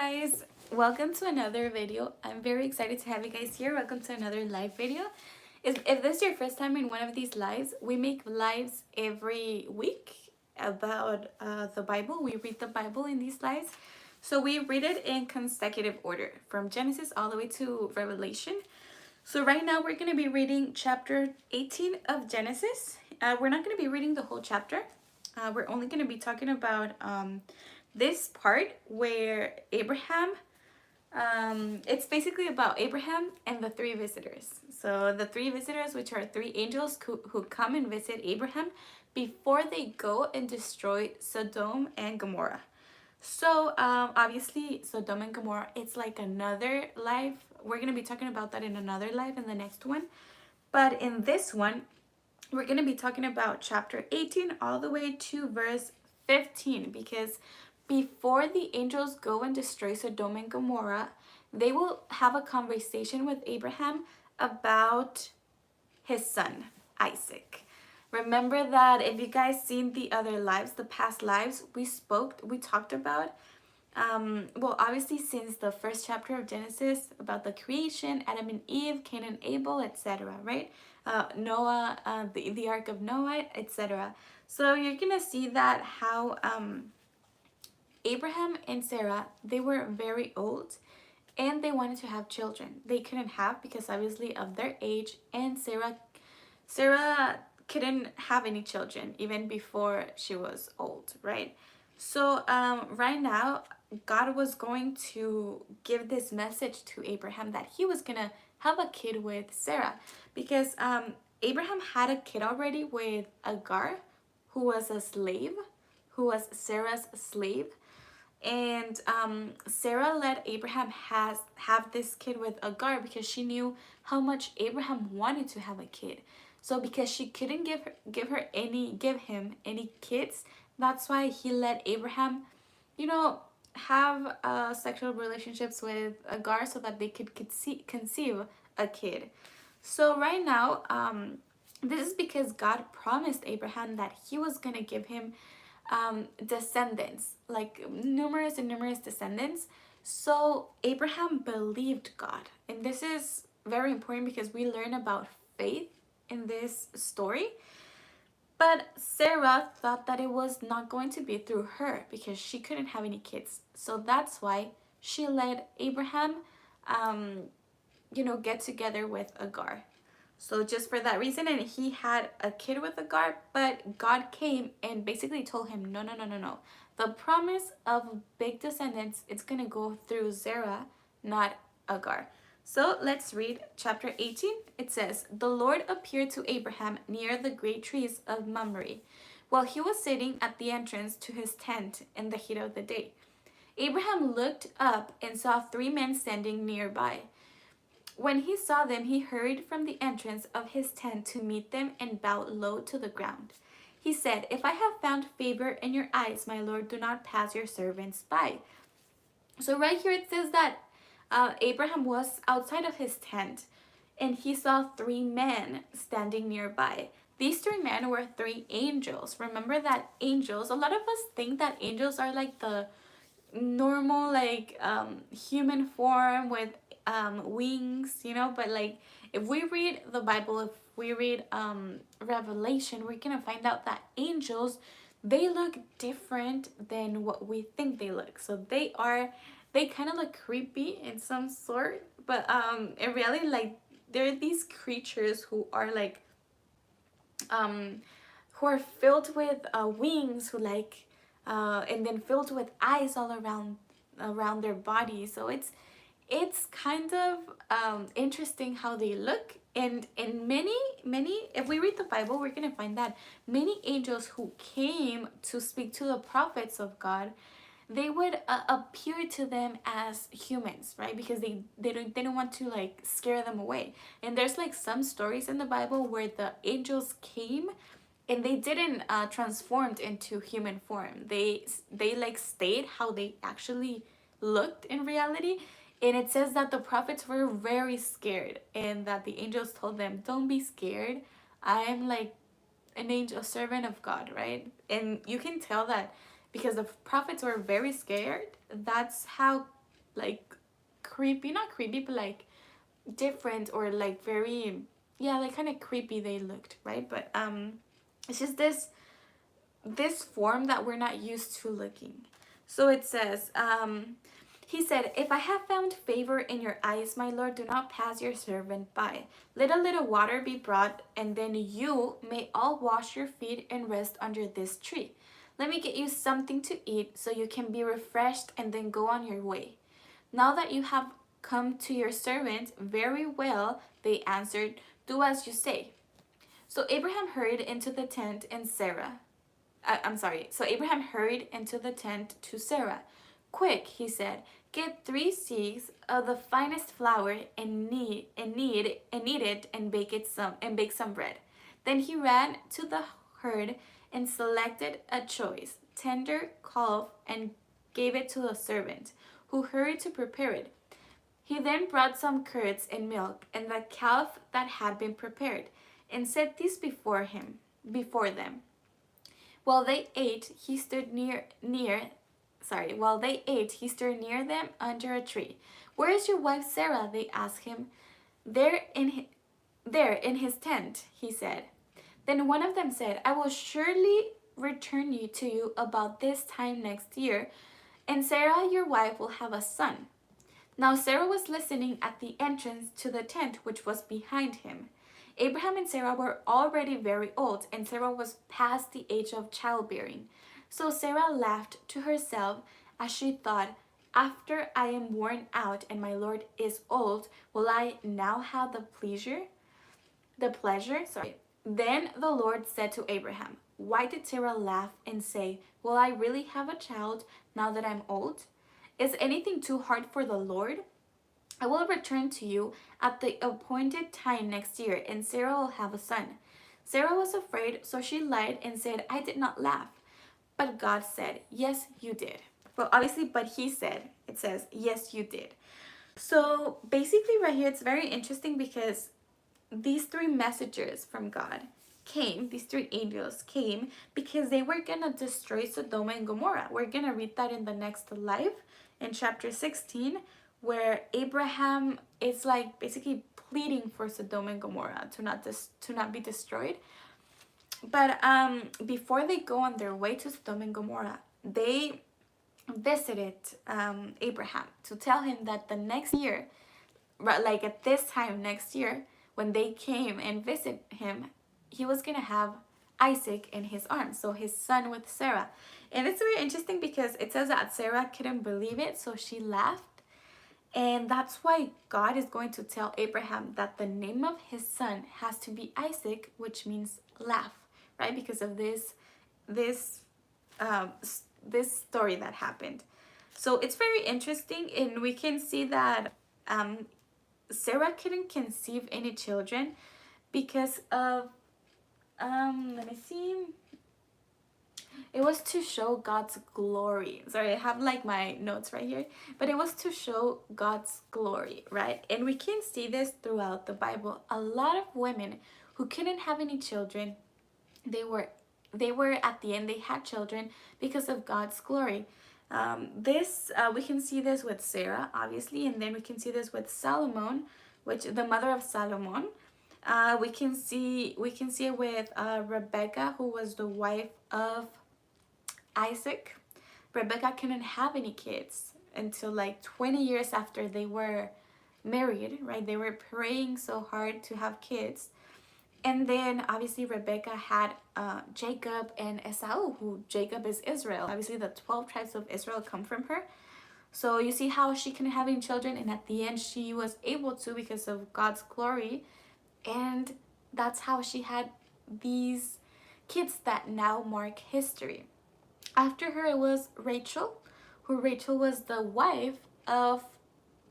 guys, welcome to another video. I'm very excited to have you guys here. Welcome to another live video. If this is your first time in one of these lives, we make lives every week about the Bible. We read the Bible in these lives. So we read it in consecutive order from Genesis all the way to Revelation. So right now we're going to be reading chapter 18 of Genesis. We're not going to be reading the whole chapter. We're only going to be talking about this part where Abraham, it's basically about Abraham and the three visitors. So the three visitors, which are three angels who come and visit Abraham before they go and destroy Sodom and Gomorrah. So obviously Sodom and Gomorrah, it's like another life. We're going to be talking about that in another life in the next one. But in this one, we're going to be talking about chapter 18 all the way to verse 15, because before the angels go and destroy Sodom and Gomorrah, they will have a conversation with Abraham about his son, Isaac. Remember that if you guys seen the other lives, the past lives, we talked about, well, obviously since the first chapter of Genesis, about the creation, Adam and Eve, Cain and Abel, etc., right? Noah, the Ark of Noah, etc. So you're gonna see that how Abraham and Sarah, they were very old and they wanted to have children. They couldn't have because obviously of their age, and Sarah couldn't have any children even before she was old, right? So right now, God was going to give this message to Abraham that he was gonna have a kid with Sarah, because Abraham had a kid already with Agar, who was a slave, who was Sarah's slave. And Sarah let Abraham have this kid with Agar because she knew how much Abraham wanted to have a kid. So because she couldn't give him any kids, that's why he let Abraham, have sexual relationships with Agar so that they could conceive a kid. So right now, this is because God promised Abraham that he was gonna give him descendants, like numerous and numerous descendants. So Abraham believed God, and this is very important because we learn about faith in this story. But Sarah thought that it was not going to be through her because she couldn't have any kids. So that's why she let Abraham get together with Agar. So just for that reason, and he had a kid with Agar, but God came and basically told him, no, no, no, no, no. The promise of big descendants, it's going to go through Sarah, not Agar. So let's read chapter 18. It says, "The Lord appeared to Abraham near the great trees of Mamre, while he was sitting at the entrance to his tent in the heat of the day. Abraham looked up and saw three men standing nearby. When he saw them, he hurried from the entrance of his tent to meet them and bowed low to the ground. He said, 'If I have found favor in your eyes, my Lord, do not pass your servants by.'" So right here it says that Abraham was outside of his tent and he saw three men standing nearby. These three men were three angels. Remember that angels, a lot of us think that angels are like the normal, like human form with wings, but like if we read the Bible, if we read Revelation, we're gonna find out that angels, they look different than what we think they look. So they kind of look creepy in some sort, but in reality, like, they're these creatures who are like who are filled with wings, who like and then filled with eyes all around their body. So it's kind of interesting how they look. And many, if we read the Bible, we're gonna find that many angels who came to speak to the prophets of God, they would appear to them as humans, right? Because they didn't want to like scare them away. And there's like some stories in the Bible where the angels came and they didn't transformed into human form. They like stayed how they actually looked in reality. And it says that the prophets were very scared and that the angels told them, "Don't be scared. I am like an angel, a servant of God," right? And you can tell that because the prophets were very scared, that's how like creepy, not creepy, but like different, or like very, yeah, like kind of creepy they looked, right? But it's just this form that we're not used to looking. So it says, he said, "If I have found favor in your eyes, my Lord, do not pass your servant by. Let a little water be brought, and then you may all wash your feet and rest under this tree. Let me get you something to eat so you can be refreshed and then go on your way." "Now that you have come to your servant, very well," they answered, "do as you say." So Abraham hurried into the tent and Sarah. So Abraham hurried into the tent to Sarah. "Quick," he said, "get 3 seahs of the finest flour and knead it and bake some bread." Then he ran to the herd and selected a choice, tender calf and gave it to the servant, who hurried to prepare it. He then brought some curds and milk and the calf that had been prepared, and set these before them. While they ate, he stood he stood near them under a tree. "Where is your wife Sarah?" they asked him. There in his tent," he said. Then one of them said, "I will surely return you to you about this time next year, and Sarah your wife will have a son." Now Sarah was listening at the entrance to the tent which was behind him. Abraham and Sarah were already very old, and Sarah was past the age of childbearing. So Sarah laughed to herself as she thought, "After I am worn out and my Lord is old, will I now have the pleasure. Then the Lord said to Abraham, "Why did Sarah laugh and say, 'Will I really have a child now that I'm old?' Is anything too hard for the Lord? I will return to you at the appointed time next year, and Sarah will have a son." Sarah was afraid, so she lied and said, "I did not laugh." But God said, "Yes, you did." Well, obviously, but he said, it says, "Yes, you did." So basically right here, it's very interesting because these 3 messengers from God came, these 3 angels came because they were going to destroy Sodom and Gomorrah. We're going to read that in the next live in chapter 16, where Abraham is like basically pleading for Sodom and Gomorrah to not be destroyed. But before they go on their way to Sodom and Gomorrah, they visited Abraham to tell him that the next year, like at this time next year, when they came and visit him, he was gonna have Isaac in his arms, so his son with Sarah. And it's very interesting because it says that Sarah couldn't believe it, so she laughed. And that's why God is going to tell Abraham that the name of his son has to be Isaac, which means laugh, right? Because of this story that happened. So it's very interesting, and we can see that Sarah couldn't conceive any children because of let me see, it was to show God's glory. Sorry, I have like my notes right here, but it was to show God's glory, right? And we can see this throughout the Bible. A lot of women who couldn't have any children, they were at the end, they had children because of God's glory. We can see this with Sarah, obviously, and then we can see this with Solomon, which the mother of Solomon. We can see it with Rebecca, who was the wife of Isaac. Rebecca couldn't have any kids until like 20 years after they were married, right? They were praying so hard to have kids. And then obviously Rebecca had Jacob and Esau, who Jacob is Israel. Obviously the 12 tribes of Israel come from her. So you see how she couldn't have any children, and at the end she was able to because of God's glory. And that's how she had these kids that now mark history. After her, it was Rachel, Rachel was the wife of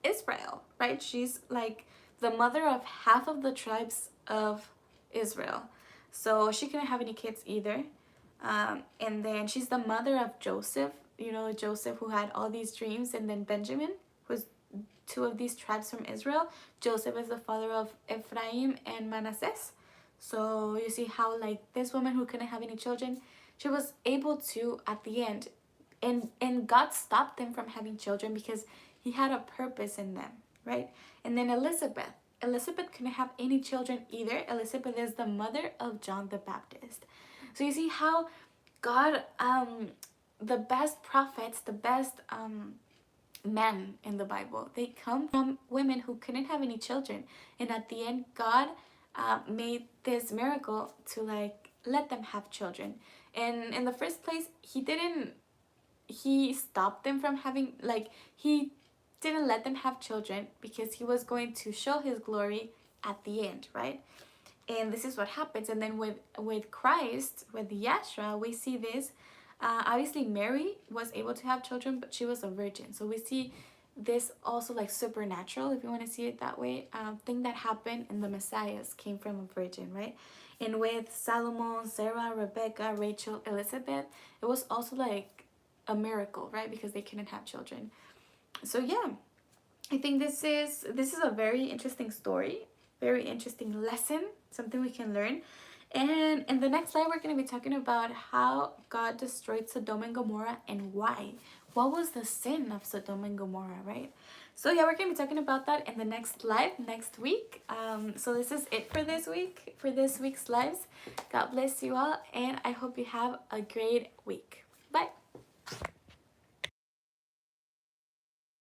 Israel, right? She's like the mother of half of the tribes of Israel. So she couldn't have any kids either. And then she's the mother of Joseph, Joseph who had all these dreams, and then Benjamin, who's 2 of these tribes from Israel. Joseph is the father of Ephraim and Manasseh. So you see how like this woman who couldn't have any children, she was able to at the end, and God stopped them from having children because he had a purpose in them, right? And then Elizabeth. Elizabeth couldn't have any children either. Elizabeth is the mother of John the Baptist. So you see how God, the best prophets, the best men in the Bible, they come from women who couldn't have any children. And at the end, God made this miracle to like let them have children. And in the first place, he stopped them from having, like, he didn't let them have children because he was going to show his glory at the end, right? And this is what happens. And then with Christ, with Yeshua, we see this. Obviously Mary was able to have children, but she was a virgin. So we see this also like supernatural, if you want to see it that way, thing that happened in the Messiahs came from a virgin, right? And with Solomon, Sarah, Rebecca, Rachel, Elizabeth, it was also like a miracle, right? Because they couldn't have children. So yeah, I think this is a very interesting story, very interesting lesson, something we can learn. And in the next slide, we're going to be talking about how God destroyed Sodom and Gomorrah and why. What was the sin of Sodom and Gomorrah, right? So yeah, we're going to be talking about that in the next live next week. So this is it for this week, for this week's lives. God bless you all, and I hope you have a great week. Bye.